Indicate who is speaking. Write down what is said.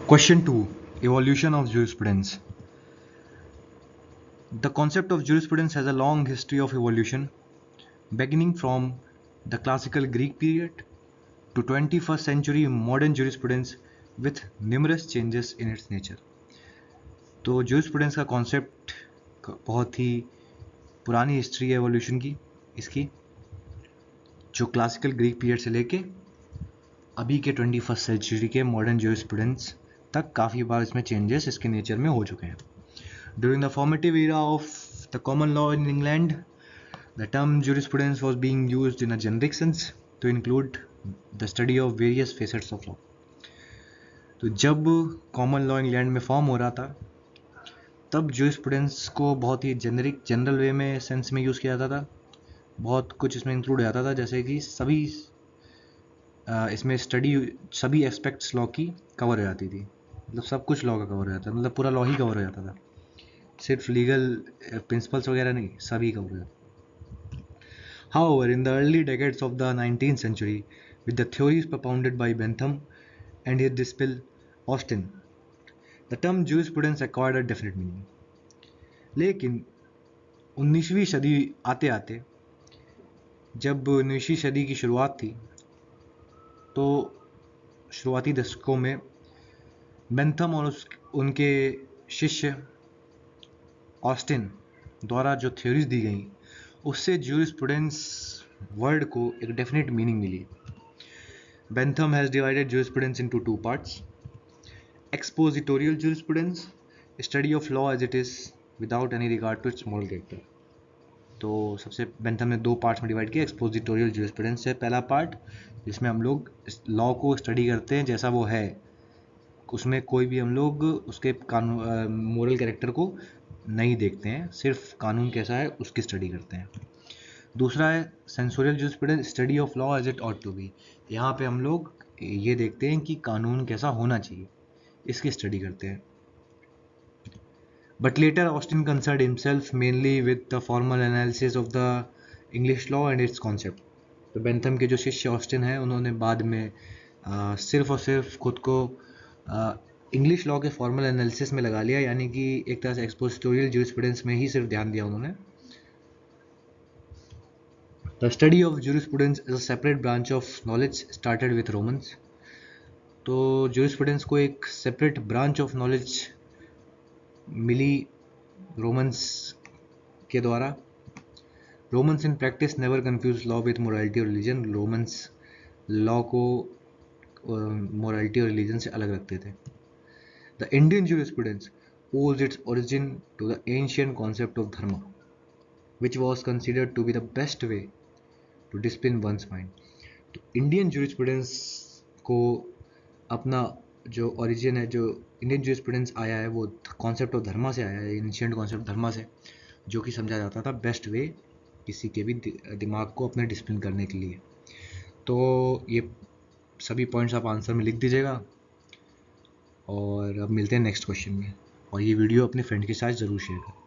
Speaker 1: Question 2. Evolution of jurisprudence. The concept of jurisprudence has a long history of evolution, beginning from the classical Greek period to 21st century modern jurisprudence with numerous changes in its nature. तो jurisprudence का concept बहुत ही पुरानी history है evolution की इसकी, जो classical Greek period से लेके अभी के 21st सेंचुरी के मॉडर्न jurisprudence तक काफ़ी बार इसमें चेंजेस इसके नेचर में हो चुके हैं. During the formative era of the common law in England, the term jurisprudence was being used in a generic sense to include the study of various facets of law. तो जब common law England में form हो रहा था तब jurisprudence को बहुत ही general वे में सेंस में यूज़ किया जाता था. बहुत कुछ इसमें इंक्लूड हो जाता था, जैसे कि सभी इसमें स्टडी सभी एस्पेक्ट्स लॉ की कवर हो जाती थी. मतलब सब कुछ लॉ का कवर हो जाता था, मतलब पूरा लॉ ही कवर हो जाता था, सिर्फ लीगल प्रिंसिपल्स वगैरह नहीं, सभी कवर हो जाता. However, in the early decades of the 19th century, with the theories propounded by Bentham and his disciple Austin, the term jurisprudence acquired a definite meaning. लेकिन 19वीं सदी आते आते, जब 19वीं सदी की शुरुआत थी, तो शुरुआती दशकों में बेंथम और उनके शिष्य ऑस्टिन द्वारा जो थ्योरीज दी गई, उससे jurisprudence वर्ड को एक डेफिनेट मीनिंग मिली. Bentham has divided jurisprudence into two parts: expositorial jurisprudence, study of law as it is without any regard to its moral character. तो सबसे बेंथम ने दो पार्ट्स में डिवाइड किया. एक्सपोजिटोरियल jurisprudence है पहला पार्ट, जिसमें हम लोग लॉ को स्टडी करते हैं जैसा वो है, उसमें कोई भी हम लोग उसके कानून मोरल कैरेक्टर को नहीं देखते हैं, सिर्फ कानून कैसा है उसकी स्टडी करते हैं. दूसरा है censorial jurisprudence, study of law as it ought to be. यहाँ पे हम लोग ये देखते हैं कि कानून कैसा होना चाहिए, इसकी स्टडी करते हैं. But later Austin concerned himself mainly with the formal analysis of the English law and it's concept. तो बेंथम के जो शिष्य ऑस्टिन हैं, उन्होंने बाद में सिर्फ और सिर्फ खुद को इंग्लिश लॉ के फॉर्मल एनालिसिस में लगा लिया, यानी कि एक तरह से एक्सपोजिटोरियल jurisprudence में ही सिर्फ ध्यान दिया उन्होंने. The study of jurisprudence is a separate branch of knowledge started with Romans. तो jurisprudence को एक separate branch of knowledge मिली रोमन्स के द्वारा. Romans in practice never confused law with morality or religion. Romans law को morality और religion से अलग रखते थे. The Indian jurisprudence owes its origin to the ancient concept of dharma, which was considered to be the best way to discipline one's mind. तो Indian jurisprudence को अपना जो ओरिजिन है, जो इंडियन jurisprudence आया है, वो कॉन्सेप्ट ऑफ धर्मा से आया है, एंशिएंट कॉन्सेप्ट धर्मा से, जो कि समझा जाता था बेस्ट वे किसी के भी दिमाग को अपने डिसिप्लिन करने के लिए. तो ये सभी पॉइंट्स आप आंसर में लिख दीजिएगा, और अब मिलते हैं नेक्स्ट क्वेश्चन में. और ये वीडियो अपने फ्रेंड के साथ ज़रूर शेयर करें.